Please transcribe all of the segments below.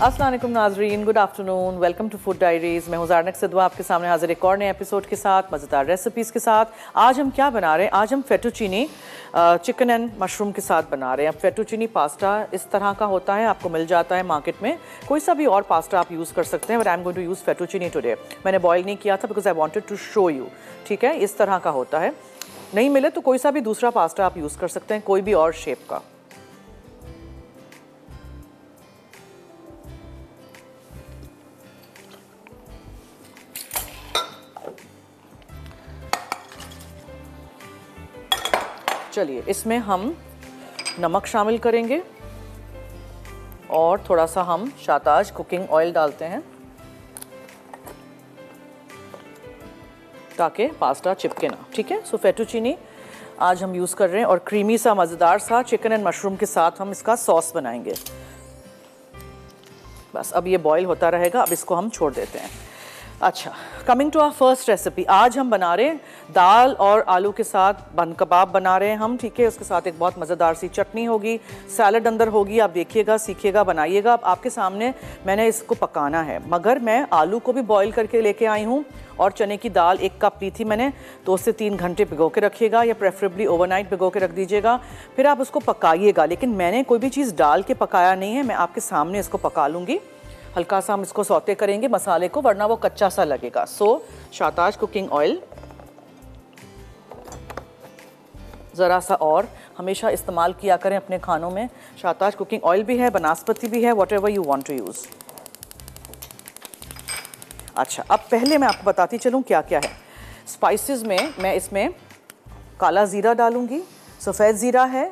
अस्सलाम वालेकुम नाजरीन, good afternoon, welcome to food diaries. मैं हूं ज़ारनक सिद्वा आपके सामने हाजिर एक और नए एपिसोड के साथ, मज़ेदार रेसिपीज़ के साथ। आज हम क्या बना रहे हैं? आज हम फेटुचीनी चिकन एंड मशरूम के साथ बना रहे हैं। अब फेटुचीनी पास्ता इस तरह का होता है, आपको मिल जाता है मार्केट में। कोई सा भी और पास्ता आप यूज़ कर सकते हैं, but I am going to use fettuccine today. मैंने बॉयल नहीं किया था because I wanted to show you. ठीक है, इस तरह का होता है। नहीं मिले तो कोई सा भी दूसरा पास्ता आप यूज़ कर सकते हैं, कोई भी और शेप का। चलिए, इसमें हम नमक शामिल करेंगे और थोड़ा सा हम शाताज कुकिंग ऑयल डालते हैं ताकि पास्ता चिपके ना। ठीक है, सो फेटुचीनी आज हम यूज़ कर रहे हैं और क्रीमी सा मज़ेदार सा चिकन एंड मशरूम के साथ हम इसका सॉस बनाएंगे। बस अब ये बॉईल होता रहेगा, अब इसको हम छोड़ देते हैं। अच्छा, coming to our first recipe. आज हम बना रहे हैं दाल और आलू के साथ बन कबाब बना रहे हैं हम। ठीक है, उसके साथ एक बहुत मज़ेदार सी चटनी होगी, सैलड अंदर होगी। आप देखिएगा, सीखिएगा, बनाइएगा। अब आपके सामने मैंने इसको पकाना है, मगर मैं आलू को भी बॉईल करके लेके आई हूँ और चने की दाल 1 कप ली थी मैंने। 2 से 3 घंटे भिगो के रखिएगा या प्रेफरेबली ओवरनाइट भिगो के रख दीजिएगा, फिर आप उसको पकाइएगा। लेकिन मैंने कोई भी चीज़ डाल के पकाया नहीं है, मैं आपके सामने इसको पका लूँगी। हल्का सा हम इसको सौते करेंगे मसाले को, वरना वो कच्चा सा लगेगा। सो शाताज कुकिंग ऑयल ज़रा सा और हमेशा इस्तेमाल किया करें अपने खानों में। शाताज कुकिंग ऑयल भी है, बनास्पति भी है, whatever you want to use. अच्छा, अब पहले मैं आपको बताती चलूँ क्या क्या है। स्पाइसेस में मैं इसमें काला ज़ीरा डालूँगी, सफ़ेद ज़ीरा है,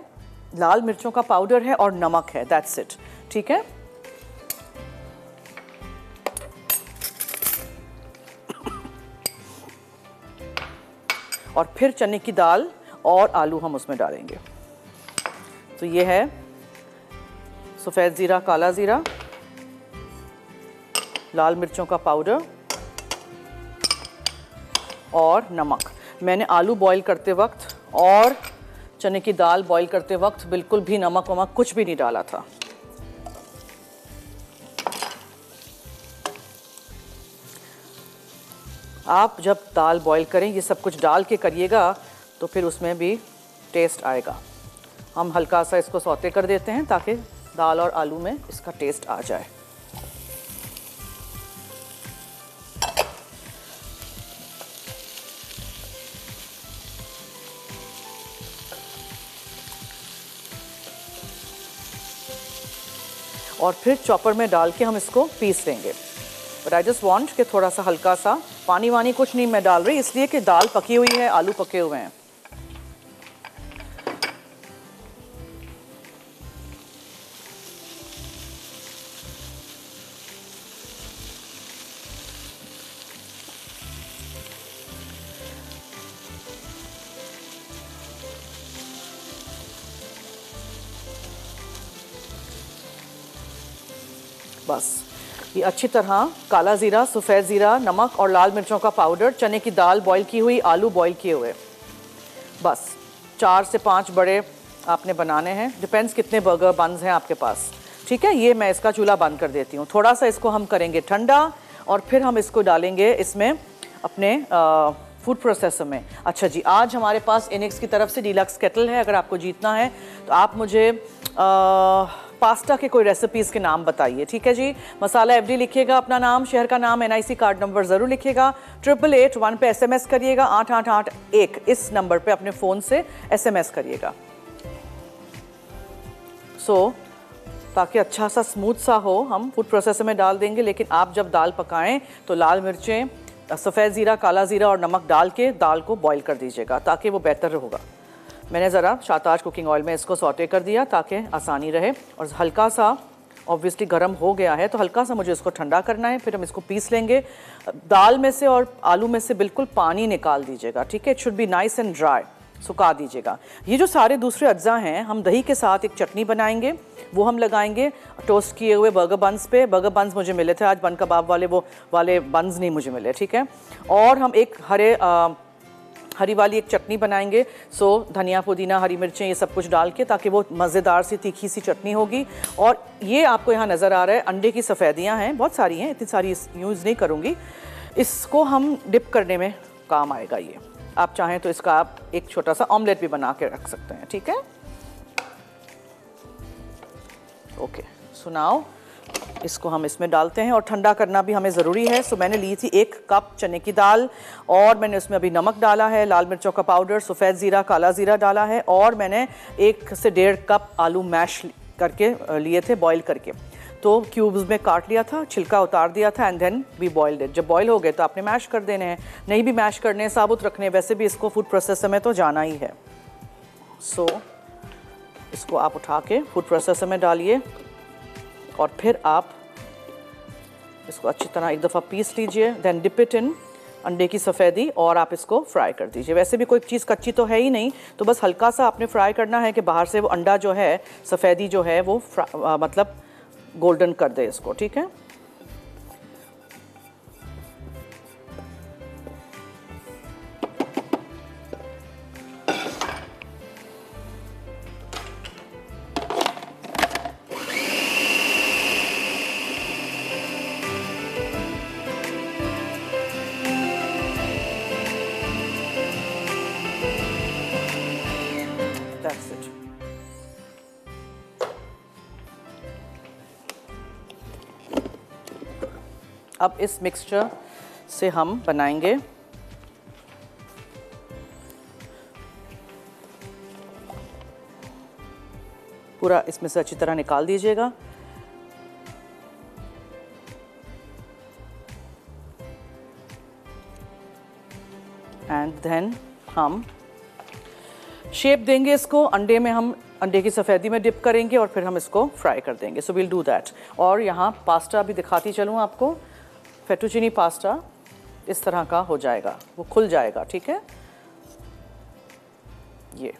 लाल मिर्चों का पाउडर है और नमक है। That's it. ठीक है, और फिर चने की दाल और आलू हम उसमें डालेंगे। तो ये है सफ़ेद ज़ीरा, काला ज़ीरा, लाल मिर्चों का पाउडर और नमक। मैंने आलू बॉईल करते वक्त और चने की दाल बॉईल करते वक्त बिल्कुल भी नमक वमक कुछ भी नहीं डाला था। आप जब दाल बॉईल करें ये सब कुछ डाल के करिएगा तो फिर उसमें भी टेस्ट आएगा। हम हल्का सा इसको सौते कर देते हैं ताकि दाल और आलू में इसका टेस्ट आ जाए। और फिर चॉपर में डाल के हम इसको पीस देंगे। बट आई जस्ट वांट कि थोड़ा सा हल्का सा पानी वानी कुछ नहीं मैं डाल रही, इसलिए कि दाल पकी हुई है, आलू पके हुए हैं। बस ये अच्छी तरह काला ज़ीरा, सफ़ेद ज़ीरा, नमक और लाल मिर्चों का पाउडर, चने की दाल बॉईल की हुई, आलू बॉईल किए हुए। बस 4 से 5 बड़े आपने बनाने हैं, डिपेंड्स कितने बर्गर बन्स हैं आपके पास। ठीक है, ये मैं इसका चूल्हा बंद कर देती हूँ। थोड़ा सा इसको हम करेंगे ठंडा और फिर हम इसको डालेंगे इसमें अपने फूड प्रोसेसर में। अच्छा जी, आज हमारे पास इनिक्स की तरफ से डीलक्स केटल है। अगर आपको जीतना है तो आप मुझे पास्ता के कोई रेसिपीज़ के नाम बताइए। ठीक है जी, मसाला FD लिखिएगा, अपना नाम, शहर का नाम, NIC कार्ड नंबर ज़रूर लिखिएगा। 8881 पे SMS करिएगा, 8881 इस नंबर पे अपने फ़ोन से SMS करिएगा। ताकि अच्छा सा स्मूथ सा हो। हम फूड प्रोसेसर में डाल देंगे, लेकिन आप जब दाल पकाएं तो लाल मिर्चें, सफ़ेद ज़ीरा, काला ज़ीरा और नमक डाल के दाल को बॉईल कर दीजिएगा ताकि वो बेहतर होगा। मैंने ज़रा शाताज कुकिंग ऑयल में इसको सौटे कर दिया ताकि आसानी रहे। और हल्का सा ऑब्वियसली गर्म हो गया है तो हल्का सा मुझे इसको ठंडा करना है, फिर हम इसको पीस लेंगे। दाल में से और आलू में से बिल्कुल पानी निकाल दीजिएगा। ठीक है, it should be nice and dry, सुखा दीजिएगा। ये जो सारे दूसरे अज्जा हैं, हम दही के साथ एक चटनी बनाएंगे, वो हम लगाएंगे टोस्ट किए हुए बर्गर बन्स पे। बर्गर बन्स मुझे मिले थे आज, बन कबाब वाले वो वाले बन्स नहीं मुझे मिले। ठीक है, और हम एक हरे हरी वाली एक चटनी बनाएंगे। सो धनिया पुदीना हरी मिर्चें ये सब कुछ डाल के, ताकि वो मज़ेदार सी तीखी सी चटनी होगी। और ये आपको यहाँ नज़र आ रहा है अंडे की सफ़ेदियाँ हैं, बहुत सारी हैं, इतनी सारी यूज़ नहीं करूँगी। इसको हम डिप करने में काम आएगा ये। आप चाहें तो इसका आप एक छोटा सा ऑमलेट भी बना के रख सकते हैं, ठीक है। ओके, सुनाओ, इसको हम इसमें डालते हैं और ठंडा करना भी हमें ज़रूरी है। सो मैंने ली थी 1 कप चने की दाल और मैंने उसमें अभी नमक डाला है, लाल मिर्चों का पाउडर, सफ़ेद ज़ीरा, काला ज़ीरा डाला है और मैंने 1 से 1.5 कप आलू मैश करके लिए थे, बॉईल करके। तो क्यूब्स में काट लिया था, छिलका उतार दिया था and then we boiled it. जब बॉईल हो गए तो आपने मैश कर देने हैं, नहीं भी मैश करने, साबुत रखने, वैसे भी इसको फूड प्रोसेसर में तो जाना ही है। सो इसको आप उठा के फूड प्रोसेसर में डालिए और फिर आप इसको अच्छी तरह एक दफ़ा पीस लीजिए। देन डिप इट इन अंडे की सफ़ेदी और आप इसको फ्राई कर दीजिए। वैसे भी कोई चीज़ कच्ची तो है ही नहीं, तो बस हल्का सा आपने फ्राई करना है कि बाहर से वो अंडा जो है, सफ़ेदी जो है वो मतलब गोल्डन कर दे इसको, ठीक है। That's it. अब इस मिक्सचर से हम बनाएंगे पूरा, इसमें से अच्छी तरह निकाल दीजिएगा। एंड देन हम शेप देंगे इसको, अंडे में हम अंडे की सफ़ेदी में डिप करेंगे और फिर हम इसको फ्राई कर देंगे। So will do that. और यहाँ पास्ता भी दिखाती चलूँ आपको, फेटुचिनी पास्ता इस तरह का हो जाएगा, वो खुल जाएगा, ठीक है। ये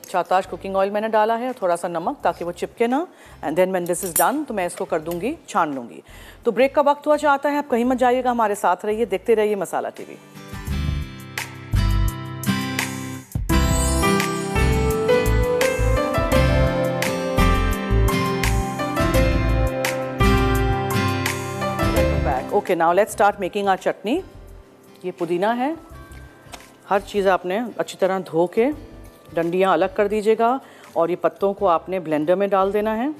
चाताश कुकिंग ऑयल मैंने डाला है, थोड़ा सा नमक ताकि वो चिपके ना। And then when this is done तो मैं इसको कर दूंगी, छान लूँगी। तो ब्रेक का वक्त हुआ चाहता है, आप कहीं मत जाइएगा, हमारे साथ रहिए, देखते रहिए Masala TV. Okay, now let's start making our chutney. ये पुदीना है, हर चीज़ आपने अच्छी तरह धो के डंडियाँ अलग कर दीजिएगा और ये पत्तों को आपने ब्लेंडर में डाल देना है।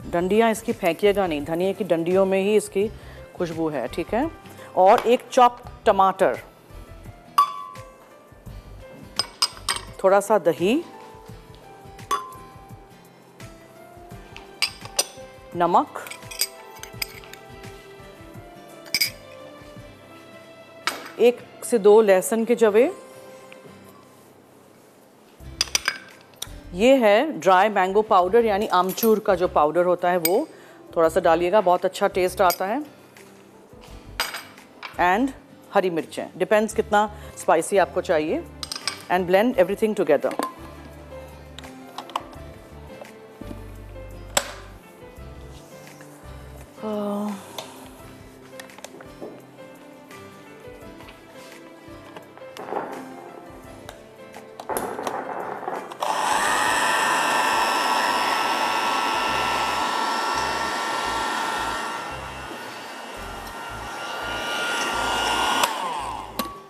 डंडियाँ इसकी फेंकिएगा नहीं, धनिया की डंडियों में ही इसकी खुशबू है, ठीक है। और एक चॉप टमाटर, थोड़ा सा दही, नमक, एक से 2 लहसुन के जवे, ये है ड्राई मैंगो पाउडर यानी आमचूर का जो पाउडर होता है वो थोड़ा सा डालिएगा, बहुत अच्छा टेस्ट आता है। एंड हरी मिर्चें, डिपेंड्स कितना स्पाइसी आपको चाहिए। And blend everything together.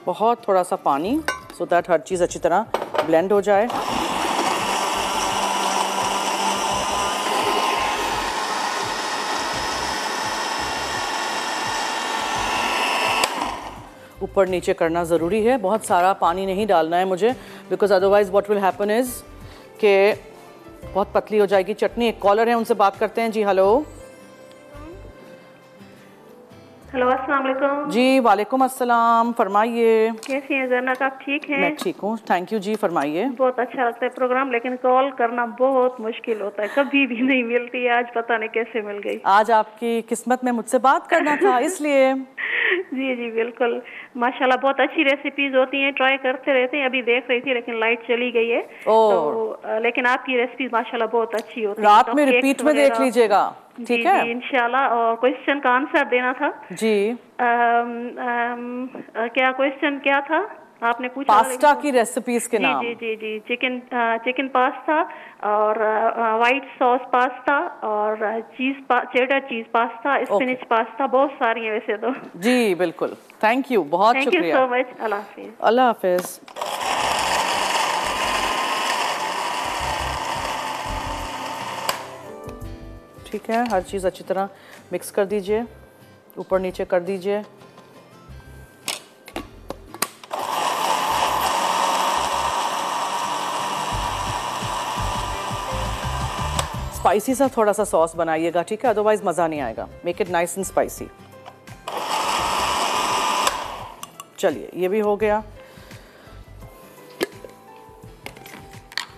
बहुत थोड़ा सा पानी, सो दैट हर चीज़ अच्छी तरह ब्लेंड हो जाए। ऊपर नीचे करना ज़रूरी है, बहुत सारा पानी नहीं डालना है मुझे, because otherwise what will happen is कि बहुत पतली हो जाएगी चटनी। एक कॉलर है, उनसे बात करते हैं। जी हेलो। हेलो, अस्सलाम वालेकुम। जी वालेकुम अस्सलाम, फरमाइए। कैसी हैं जन्नत, आप ठीक हैं? मैं ठीक हूँ, थैंक यू जी, फरमाइए। बहुत अच्छा लगता है प्रोग्राम, लेकिन कॉल करना बहुत मुश्किल होता है, कभी भी नहीं मिलती है। आज पता नहीं कैसे मिल गई। आज आपकी किस्मत में मुझसे बात करना था इसलिए। जी जी बिल्कुल, माशाल्लाह बहुत अच्छी रेसिपीज होती हैं, ट्राई करते रहते हैं। अभी देख रही थी लेकिन लाइट चली गई है, और तो लेकिन आपकी रेसिपीज माशाल्लाह बहुत अच्छी होती हैं, रात कप में केक्स रिपीट में देख वगैरह। लीजिएगा, जी ठीक है? जी इंशाल्लाह। और क्वेश्चन का आंसर देना था। जी, क्या क्वेश्चन क्या था आपने पूछा था लेकिन पास्ता की रेसिपीज के जी जी नाम। जी जी, चिकन पास्ता और वाइट सॉस पास्ता और चेडर चीज पास्ता, ओके, स्पिनिच पास्ता, बहुत सारी हैं वैसे तो। जी बिल्कुल, थैंक यू, बहुत थैंक यू शुक्रिया। सो मच, अल्लाह हाफिज। अल्लाह हाफिज। ठीक है, हर चीज़ अच्छी तरह मिक्स कर दीजिए, ऊपर नीचे कर दीजिए। स्पाइसी सा थोड़ा सा सॉस बनाइएगा, ठीक है, अदरवाइज मज़ा नहीं आएगा। Make it nice and spicy. चलिए, ये भी हो गया।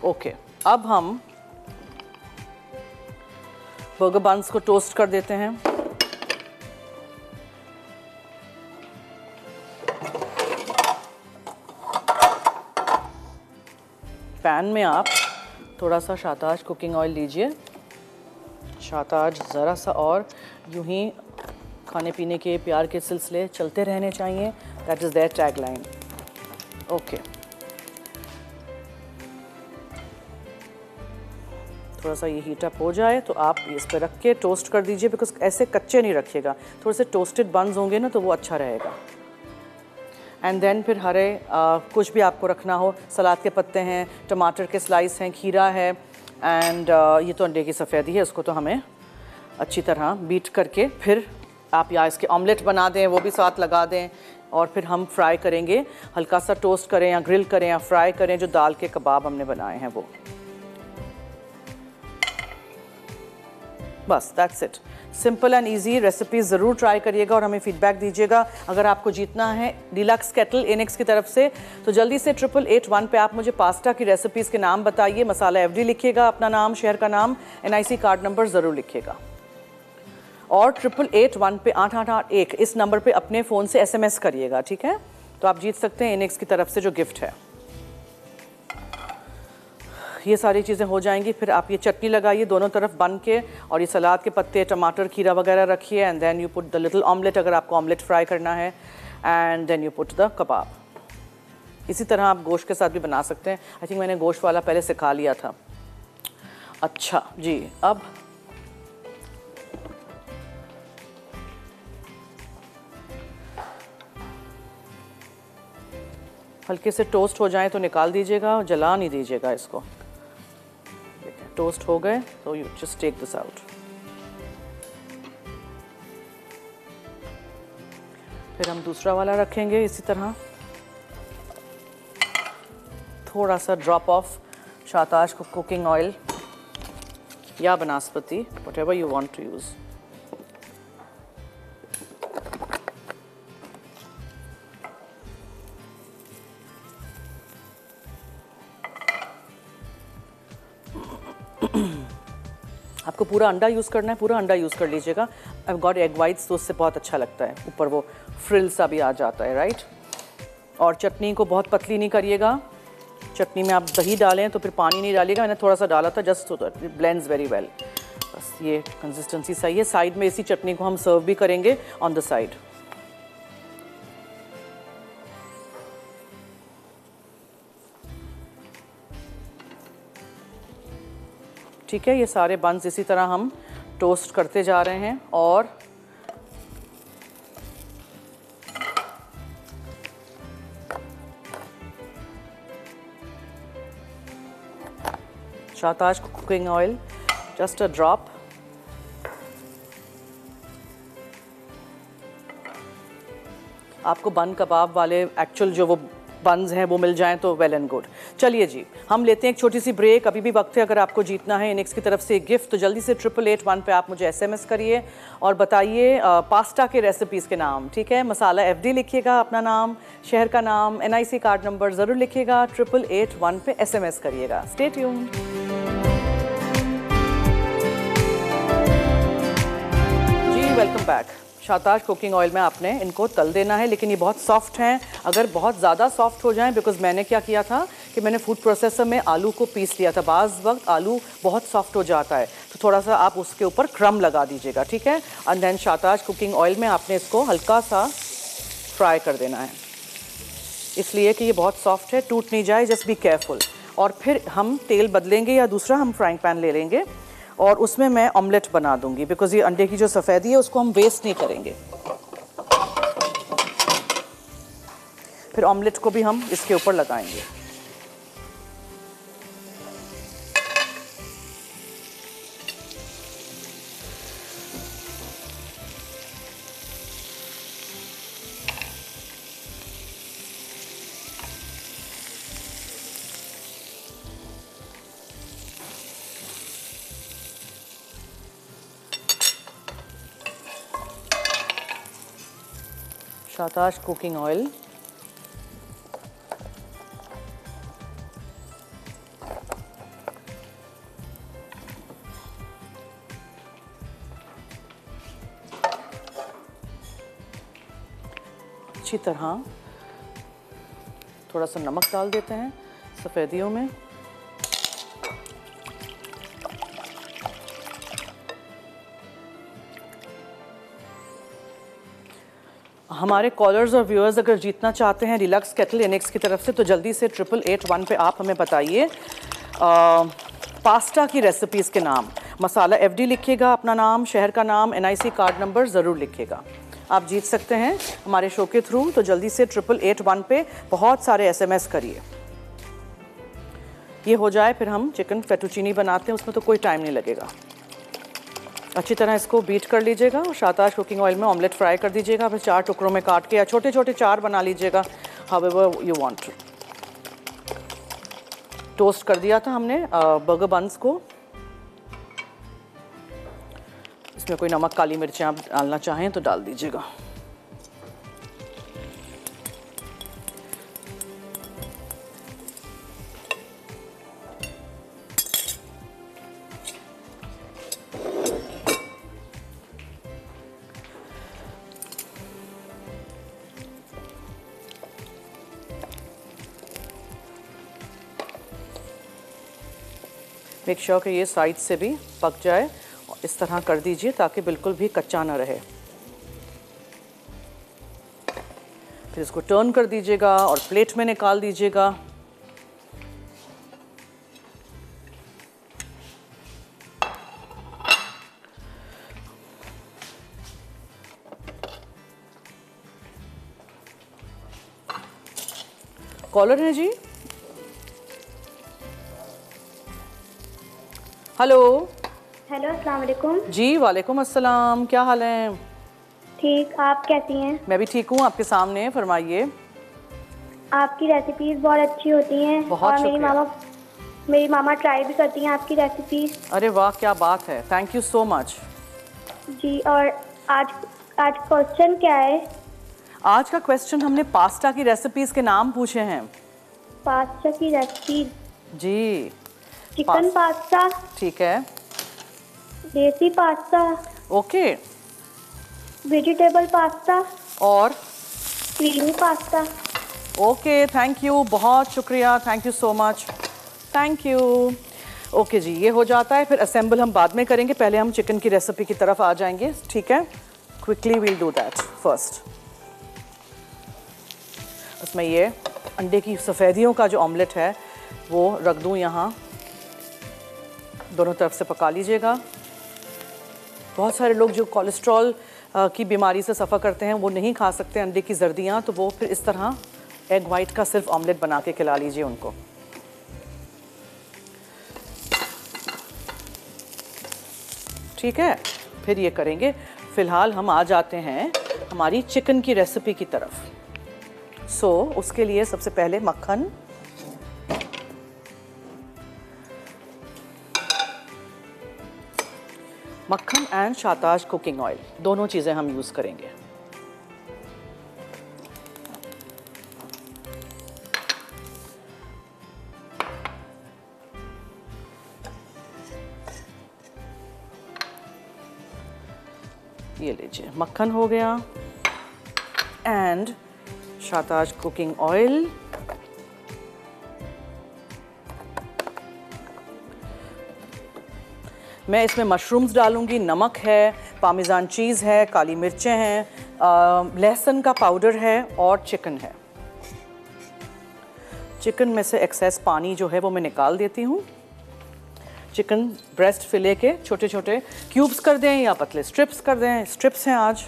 ओके, अब हम बर्गर बन्स को टोस्ट कर देते हैं। पैन में आप थोड़ा सा शाहताज कुकिंग ऑयल लीजिए। शाहताज ज़रा सा, और यूं ही खाने पीने के प्यार के सिलसिले चलते रहने चाहिए। That is their tagline. Okay, थोड़ा सा ये हीट अप हो जाए तो आप इस पर रख के टोस्ट कर दीजिए, बिकॉज ऐसे कच्चे नहीं रखिएगा, थोड़े से टोस्टेड बन्स होंगे ना तो वो अच्छा रहेगा। एंड देन फिर हरे कुछ भी आपको रखना हो, सलाद के पत्ते हैं, टमाटर के स्लाइस हैं, खीरा है, एंड ये तो अंडे की सफ़ेदी है, उसको तो हमें अच्छी तरह बीट करके फिर आप या इसके ऑमलेट बना दें, वो भी साथ लगा दें, और फिर हम फ्राई करेंगे। हल्का सा टोस्ट करें या ग्रिल करें या फ्राई करें, जो दाल के कबाब हमने बनाए हैं वो। बस that's it, simple and easy recipe ज़रूर ट्राई करिएगा और हमें फीडबैक दीजिएगा। अगर आपको जीतना है डीलक्स केटल इनेक्स की तरफ से, तो जल्दी से 8881 पे आप मुझे पास्ता की रेसिपीज़ के नाम बताइए। मसाला FD लिखिएगा, अपना नाम, शहर का नाम, NIC कार्ड नंबर ज़रूर लिखिएगा। और 8881 पे 8881 इस नंबर पे अपने फ़ोन से SMS करिएगा, ठीक है? तो आप जीत सकते हैं इनेक्स की तरफ से जो गिफ्ट है। ये सारी चीज़ें हो जाएंगी, फिर आप ये चटनी लगाइए दोनों तरफ बन के, और ये सलाद के पत्ते, टमाटर, खीरा वगैरह रखिए, and then you put the little omelette अगर आपको ऑमलेट फ्राई करना है, and then you put the kebab. इसी तरह आप गोश्त के साथ भी बना सकते हैं। आई थिंक मैंने गोश्त वाला पहले सिखा लिया था। अच्छा जी, अब हल्के से टोस्ट हो जाए तो निकाल दीजिएगा, जला नहीं दीजिएगा इसको। टोस्ट हो गए तो you just take this out. फिर हम दूसरा वाला रखेंगे इसी तरह, थोड़ा सा drop of Shahtaj cooking oil या बनास्पति, whatever you want to use. आपको पूरा अंडा यूज़ करना है, पूरा अंडा यूज़ कर लीजिएगा। आई गॉट एग वाइट्स, तो उससे बहुत अच्छा लगता है, ऊपर वो फ्रिल सा भी आ जाता है, राइट। और चटनी को बहुत पतली नहीं करिएगा। चटनी में आप दही डालें तो फिर पानी नहीं डालिएगा, मैंने थोड़ा सा डाला था just so that it blends very well. बस ये कंसिस्टेंसी सही है। साइड में इसी चटनी को हम सर्व भी करेंगे ऑन द साइड। ठीक है, ये सारे बन्स इसी तरह हम टोस्ट करते जा रहे हैं। और Shahtaj cooking oil, just a drop. आपको बन कबाब वाले एक्चुअल जो वो बन्स हैं वो मिल जाएं तो वेल एंड गुड। चलिए जी, हम लेते हैं एक छोटी सी ब्रेक। अभी भी वक्त है, अगर आपको जीतना है इनेक्स की तरफ से एक गिफ्ट, तो जल्दी से 8881 पे आप मुझे SMS करिए और बताइए पास्ता के रेसिपीज़ के नाम, ठीक है? मसाला FD लिखिएगा, अपना नाम, शहर का नाम, NIC कार्ड नंबर ज़रूर लिखिएगा, 8881 पे SMS करिएगा। Stay tuned. जी welcome back. Shahtaj cooking oil में आपने इनको तल देना है, लेकिन ये बहुत सॉफ्ट हैं। अगर बहुत ज़्यादा सॉफ्ट हो जाएं, बिकॉज मैंने क्या किया था कि मैंने फूड प्रोसेसर में आलू को पीस लिया था, बाज़ वक्त आलू बहुत सॉफ्ट हो जाता है, तो थोड़ा सा आप उसके ऊपर क्रम लगा दीजिएगा, ठीक है। एंड देन शाताश कुकिंग ऑयल में आपने इसको हल्का सा फ्राई कर देना है, इसलिए कि ये बहुत सॉफ्ट है, टूट नहीं जाए, जस्ट बी केयरफुल। और फिर हम तेल बदलेंगे या दूसरा हम फ्राइंग पैन ले लेंगे और उसमें मैं ऑमलेट बना दूंगी, बिकॉज ये अंडे की जो सफ़ेदी है उसको हम वेस्ट नहीं करेंगे। फिर ऑमलेट को भी हम इसके ऊपर लगाएंगे। शाताश कुकिंग ऑयल, अच्छी तरह थोड़ा सा नमक डाल देते हैं सफ़ेदियों में। हमारे कॉलर्स और व्यूअर्स अगर जीतना चाहते हैं रिलैक्स केटल इनेक्स की तरफ से, तो जल्दी से 8881 पे आप हमें बताइए पास्ता की रेसिपीज़ के नाम, मसाला FD लिखिएगा, अपना नाम, शहर का नाम, NIC कार्ड नंबर ज़रूर लिखिएगा। आप जीत सकते हैं हमारे शो के थ्रू, तो जल्दी से 8881 पे बहुत सारे SMS करिए। ये हो जाए फिर हम चिकन फेटुचीनी बनाते हैं, उसमें तो कोई टाइम नहीं लगेगा। अच्छी तरह इसको बीट कर लीजिएगा और शाताश कुकिंग ऑयल में ऑमलेट फ्राई कर दीजिएगा। फिर 4 टुकड़ों में काट के या छोटे छोटे 4 बना लीजिएगा, हाउएवर यू वांट। टोस्ट कर दिया था हमने बर्गर बन्स को। इसमें कोई नमक काली मिर्चें आप डालना चाहें तो डाल दीजिएगा। मेक श्योर कि ये साइड से भी पक जाए, इस तरह कर दीजिए ताकि बिल्कुल भी कच्चा ना रहे। फिर इसको टर्न कर दीजिएगा और प्लेट में निकाल दीजिएगा। कॉलर है जी, हेलो। हेलो, अस्सलाम वालेकुम। जी वालेकुम अस्सलाम, क्या हाल है? ठीक, आप कैसी हैं? मैं भी ठीक हूँ, आपके सामने, फरमाइए। आपकी रेसिपीज बहुत अच्छी होती हैं। बहुत और शुक्रिया। मेरी मामा ट्राई भी करती हैं आपकी रेसिपीज। अरे वाह, क्या बात है, थैंक यू सो मच। जी, और आज क्वेश्चन क्या है? आज का क्वेश्चन, हमने पास्ता की रेसिपीज के नाम पूछे हैं। पास्ता की रेसिपी? जी, चिकन पास्ता, ठीक है, desi pasta, okay, vegetable pasta और creamy pasta. Okay, thank you, बहुत शुक्रिया, thank you so much, thank you. Okay जी, ये हो जाता है, फिर असेंबल हम बाद में करेंगे, पहले हम चिकन की रेसिपी की तरफ आ जाएंगे, ठीक है। Quickly we'll do that first. उसमें ये अंडे की सफ़ेदियों का जो ऑमलेट है वो रख दूँ यहाँ, दोनों तरफ से पका लीजिएगा। बहुत सारे लोग जो कोलेस्ट्रॉल की बीमारी से सफ़र करते हैं वो नहीं खा सकते अंडे की जर्दियाँ, तो वो फिर इस तरह एग वाइट का सिर्फ ऑमलेट बना के खिला लीजिए उनको। ठीक है, फिर ये करेंगे। फ़िलहाल हम आ जाते हैं हमारी चिकन की रेसिपी की तरफ। उसके लिए सबसे पहले मक्खन, एंड शाताश कुकिंग ऑयल, दोनों चीज़ें हम यूज़ करेंगे। ये लीजिए मक्खन हो गया एंड शाहताज कुकिंग ऑयल, मैं इसमें मशरूम्स डालूंगी, नमक है, पामेजान चीज़ है, काली मिर्चें हैं, लहसुन का पाउडर है और चिकन है। चिकन में से एक्सेस पानी जो है वो मैं निकाल देती हूँ। चिकन ब्रेस्ट फिले के छोटे छोटे क्यूब्स कर दें या पतले स्ट्रिप्स कर दें, स्ट्रिप्स हैं आज।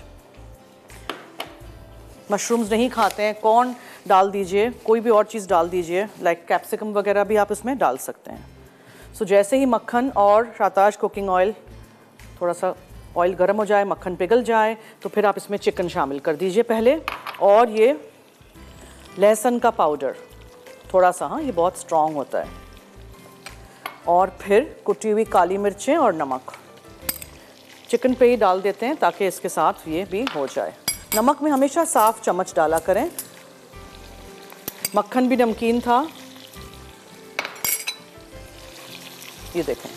मशरूम्स नहीं खाते हैं, कॉर्न डाल दीजिए, कोई भी और चीज़ डाल दीजिए, लाइक कैप्सिकम वगैरह भी आप इसमें डाल सकते हैं। सो जैसे ही मक्खन और शाहताज कुकिंग ऑयल, थोड़ा सा ऑयल गर्म हो जाए, मक्खन पिघल जाए, तो फिर आप इसमें चिकन शामिल कर दीजिए पहले, और ये लहसुन का पाउडर थोड़ा सा, हाँ ये बहुत स्ट्रॉन्ग होता है, और फिर कुटी हुई काली मिर्चें और नमक चिकन पे ही डाल देते हैं ताकि इसके साथ ये भी हो जाए। नमक में हमेशा साफ चम्मच डाला करें। मक्खन भी नमकीन था, ये देखें।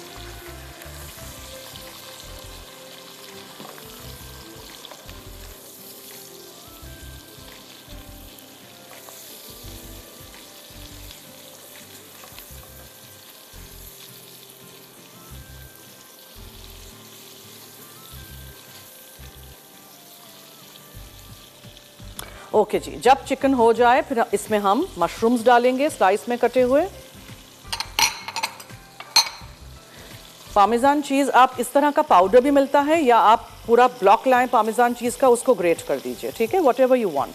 ओके जी, जब चिकन हो जाए फिर इसमें हम मशरूम्स डालेंगे स्लाइस में कटे हुए। पामेजान चीज़ आप इस तरह का पाउडर भी मिलता है, या आप पूरा ब्लॉक लाएं पामेजान चीज़ का, उसको ग्रेट कर दीजिए, ठीक है, whatever you want.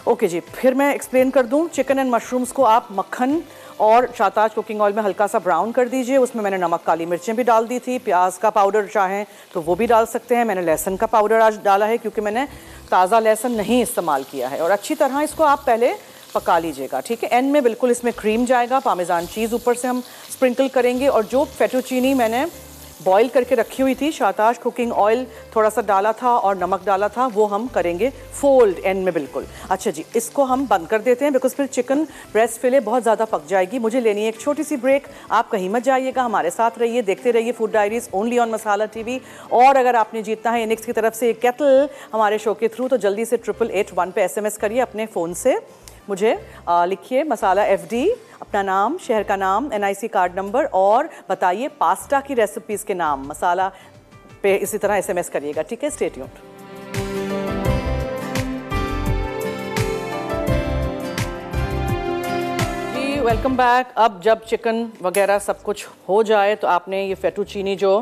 Okay जी, फिर मैं एक्सप्लेन कर दूं। चिकन एंड मशरूम्स को आप मक्खन और शाहताज कुकिंग ऑयल में हल्का सा ब्राउन कर दीजिए। उसमें मैंने नमक, काली मिर्चें भी डाल दी थी, प्याज का पाउडर चाहें तो वो भी डाल सकते हैं। मैंने लहसुन का पाउडर आज डाला है क्योंकि मैंने ताज़ा लहसुन नहीं इस्तेमाल किया है। और अच्छी तरह इसको आप पहले पका लीजिएगा, ठीक है। एंड में बिल्कुल इसमें क्रीम जाएगा, पामेजान चीज़ ऊपर से हम स्प्रिंकल करेंगे, और जो फेटोचीनी मैंने बॉईल करके रखी हुई थी, शाहताज कुकिंग ऑयल थोड़ा सा डाला था और नमक डाला था, वो हम करेंगे फोल्ड एंड में बिल्कुल। अच्छा जी, इसको हम बंद कर देते हैं बिकॉज फिर चिकन ब्रेस्ट फिले बहुत ज़्यादा पक जाएगी। मुझे लेनी है एक छोटी सी ब्रेक। आप कहीं मत जाइएगा, हमारे साथ रहिए, देखते रहिए food diaries only on masala TV. और अगर आपने जीतना है इनिक्स की तरफ से एक केटल हमारे शो के थ्रू, तो जल्दी से 8881 पे SMS करिए अपने फ़ोन से, मुझे लिखिए मसाला FD, अपना नाम, शहर का नाम, NIC कार्ड नंबर, और बताइए पास्ता की रेसिपीज़ के नाम मसाला पे इसी तरह SMS करिएगा, ठीक है। Stay tuned. जी वेलकम बैक। अब जब चिकन वगैरह सब कुछ हो जाए तो आपने ये फेटुचीनी जो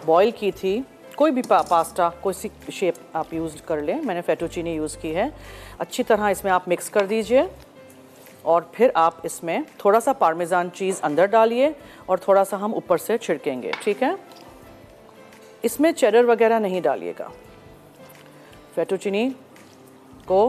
बॉईल की थी, कोई भी पास्ता कोई सी शेप आप यूज़ कर लें, मैंने फेटुचीनी यूज़ की है, अच्छी तरह इसमें आप मिक्स कर दीजिए। और फिर आप इसमें थोड़ा सा पार्मेजान चीज़ अंदर डालिए और थोड़ा सा हम ऊपर से छिड़केंगे, ठीक है। इसमें चेडर वगैरह नहीं डालिएगा। फेटुचीनी को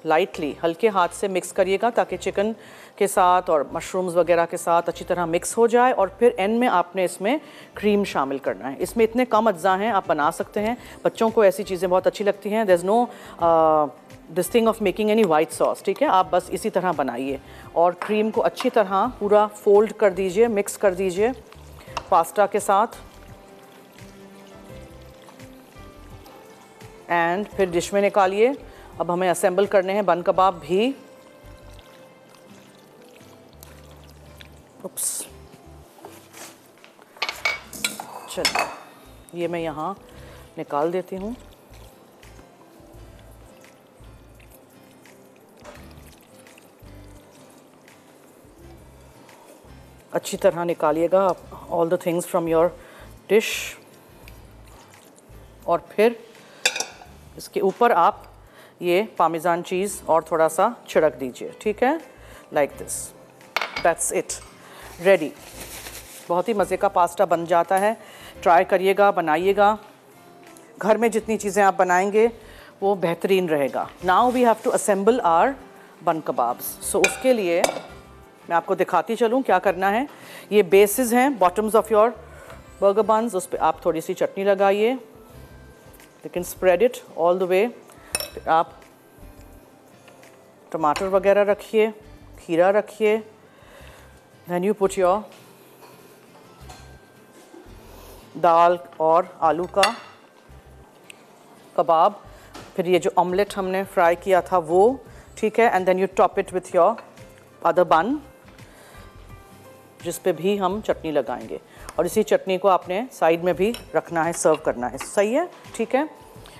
लाइटली हल्के हाथ से मिक्स करिएगा ताकि चिकन के साथ और मशरूम्स वगैरह के साथ अच्छी तरह मिक्स हो जाए। और फिर एंड में आपने इसमें क्रीम शामिल करना है। इसमें इतने कम अज्जा हैं, आप बना सकते हैं, बच्चों को ऐसी चीज़ें बहुत अच्छी लगती हैं। There is no this thing of making any white sauce, ठीक है। आप बस इसी तरह बनाइए और क्रीम को अच्छी तरह पूरा फोल्ड कर दीजिए, मिक्स कर दीजिए पास्ता के साथ। एंड फिर डिश में निकालिए। अब हमें असेंबल करने हैं बन कबाब भी। उप्स, चलिए ये मैं यहाँ निकाल देती हूँ। अच्छी तरह निकालिएगा all the things from your dish. और फिर इसके ऊपर आप ये पामेजान चीज़ और थोड़ा सा छिड़क दीजिए, ठीक है, like this. That's it, ready. बहुत ही मज़े का पास्ता बन जाता है, ट्राई करिएगा, बनाइएगा। घर में जितनी चीज़ें आप बनाएंगे वो बेहतरीन रहेगा। Now we have to assemble our bun kebabs. So उसके लिए मैं आपको दिखाती चलूँ क्या करना है। ये बेसिस हैं, bottoms of your burger buns, उस पर आप थोड़ी सी चटनी लगाइए, you can spread it all the way. आप टमाटर वगैरह रखिए, खीरा रखिए, देन यू पुट योर दाल और आलू का कबाब, फिर ये जो ऑमलेट हमने फ्राई किया था वो, ठीक है। And then you top it with your other bun, जिस पे भी हम चटनी लगाएंगे, और इसी चटनी को आपने साइड में भी रखना है, सर्व करना है। सही है, ठीक है।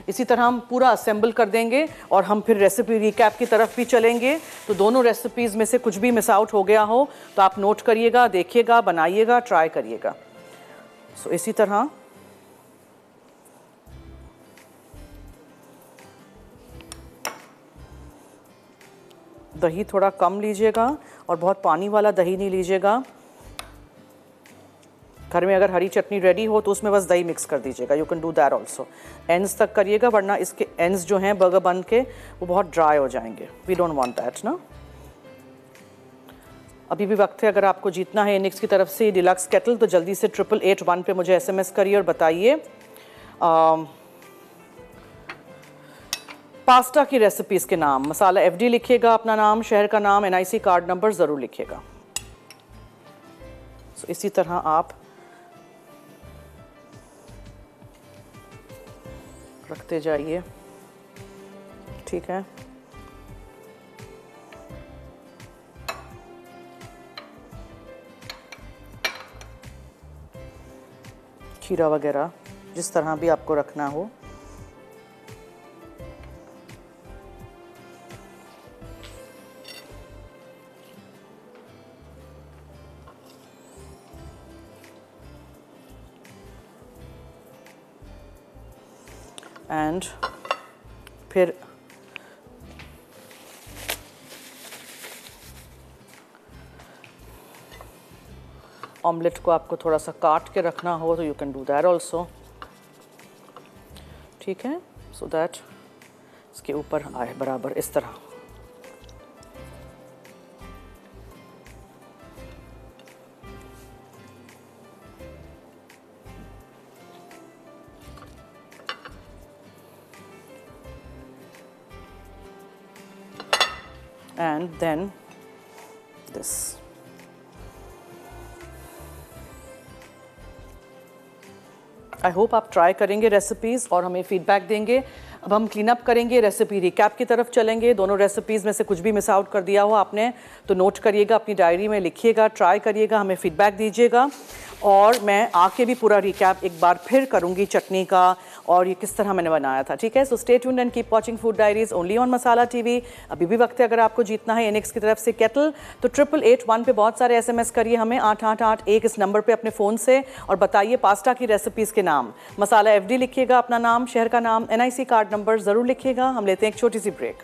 इसी तरह हम पूरा असेंबल कर देंगे और हम फिर रेसिपी रिकैप की तरफ भी चलेंगे। तो दोनों रेसिपीज़ में से कुछ भी मिस आउट हो गया हो तो आप नोट करिएगा, देखिएगा, बनाइएगा, ट्राई करिएगा। सो इसी तरह दही थोड़ा कम लीजिएगा और बहुत पानी वाला दही नहीं लीजिएगा। घर में अगर हरी चटनी रेडी हो तो उसमें बस दही मिक्स कर दीजिएगा, you can do that also. Ends तक करिएगा, वरना इसके एंड्स जो हैं बर्गर बन के वो बहुत ड्राई हो जाएंगे, वी डोंट वांट दैट ना। अभी भी वक्त है, अगर आपको जीतना है एनिक्स की तरफ से डिलक्स केटल तो जल्दी से 8881 पे मुझे SMS करिए और बताइए पास्ता की रेसिपीज़ के नाम। मसाला FD लिखिएगा, अपना नाम, शहर का नाम, NIC कार्ड नंबर ज़रूर लिखिएगा। सो इसी तरह आप रखते जाइए, ठीक है। खीरा वगैरह जिस तरह भी आपको रखना हो। एंड फिर ऑमलेट को आपको थोड़ा सा काट के रखना हो तो you can do that also, ठीक है। सो दैट इसके ऊपर आए बराबर इस तरह। And then this. I hope आप ट्राई करेंगे रेसिपीज़ और हमें फीडबैक देंगे। अब हम क्लीन अप करेंगे, रेसिपी रिकैप की तरफ चलेंगे। दोनों रेसिपीज़ में से कुछ भी मिस आउट कर दिया हो आपने तो नोट करिएगा, अपनी डायरी में लिखिएगा, ट्राई करिएगा, हमें फीडबैक दीजिएगा। और मैं आके भी पूरा रिकैप एक बार फिर करूँगी चटनी का और ये किस तरह मैंने बनाया था, ठीक है। So stay tuned and keep watching food diaries only on masala TV। अभी भी वक्त है, अगर आपको जीतना है एनिक्स की तरफ से केटल तो 8881 पे बहुत सारे SMS करिए हमें, 8881 इस नंबर पे अपने फ़ोन से, और बताइए पास्ता की रेसिपीज़ के नाम। मसाला FD लिखिएगा, अपना नाम, शहर का नाम, NIC कार्ड नंबर ज़रूर लिखिएगा। हम लेते हैं एक छोटी सी ब्रेक।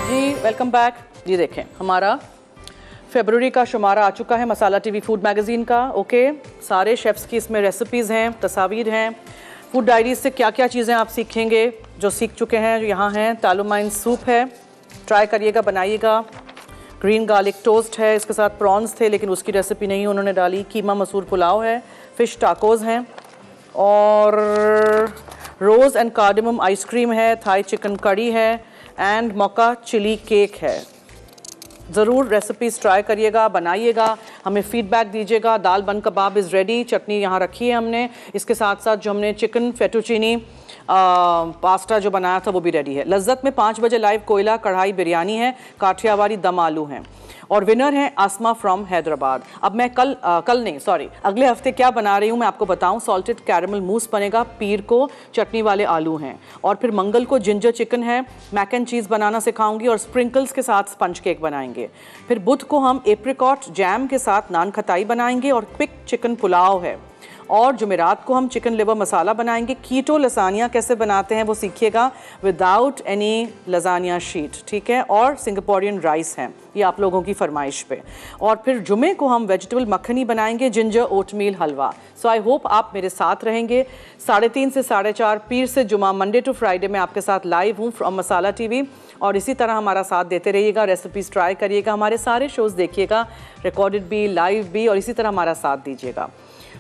जी वेलकम बैक। जी देखें, हमारा फरवरी का शुमारा आ चुका है मसाला TV फूड मैगज़ीन का। ओके, सारे शेफ्स की इसमें रेसिपीज़ हैं, तस्वीर हैं। फूड डायरीज से क्या क्या चीज़ें आप सीखेंगे, जो सीख चुके हैं जो यहाँ हैं। तालुमाइन सूप है, ट्राई करिएगा, बनाइएगा। ग्रीन गार्लिक टोस्ट है, इसके साथ प्रॉन्स थे लेकिन उसकी रेसिपी नहीं उन्होंने डाली। कीमा मसूर पुलाव है, फ़िश टाकोज़ हैं, और रोज़ एंड कार्डमम आइसक्रीम है, थाई चिकन कड़ी है, एंड मक्का चिली केक है। ज़रूर रेसिपीज़ ट्राई करिएगा, बनाइएगा, हमें फीडबैक दीजिएगा। दाल बन कबाब इज़ रेडी, चटनी यहाँ रखी है हमने। इसके साथ साथ जो हमने चिकन फेटुचीनी पास्ता जो बनाया था वो भी रेडी है। लज्जत में 5 बजे लाइव कोयला कढ़ाई बिरयानी है, काठियावाड़ी दम आलू हैं, और विनर है आसमा फ्रॉम हैदराबाद। अब मैं अगले हफ्ते क्या बना रही हूँ मैं आपको बताऊँ। सॉल्टेड कैरमल मूस बनेगा, पीर को चटनी वाले आलू हैं, और फिर मंगल को जिंजर चिकन है, मैक एंड चीज़ बनाना सिखाऊंगी, और स्प्रिंकल्स के साथ स्पंज केक बनाएंगे। फिर बुध को हम एप्रिकॉट जैम के साथ नान खताई बनाएंगे, और क्विक चिकन पुलाव है, और जुमेरात को हम चिकन लिवर मसाला बनाएंगे। कीटो लसानिया कैसे बनाते हैं वो सीखिएगा, विदाउट एनी लसानिया शीट, ठीक है। और सिंगापोरियन राइस हैं, ये आप लोगों की फरमाइश पे। और फिर जुमे को हम वेजिटेबल मक्खनी बनाएंगे, ginger oatmeal halwa. So I hope आप मेरे साथ रहेंगे। 3:30 से 4:30 पीर से जुमा, मंडे टू फ्राइडे मैं आपके साथ लाइव हूँ फ्रॉम मसाला TV, और इसी तरह हमारा साथ देते रहिएगा, रेसिपीज़ ट्राई करिएगा, हमारे सारे शोज़ देखिएगा, रिकॉर्डेड भी, लाइव भी, और इसी तरह हमारा साथ दीजिएगा।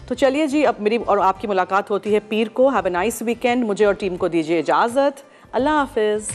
तो चलिए जी, अब मेरी और आपकी मुलाकात होती है पीर को। Have a nice weekend. मुझे और टीम को दीजिए इजाज़त। अल्लाह हाफिज़।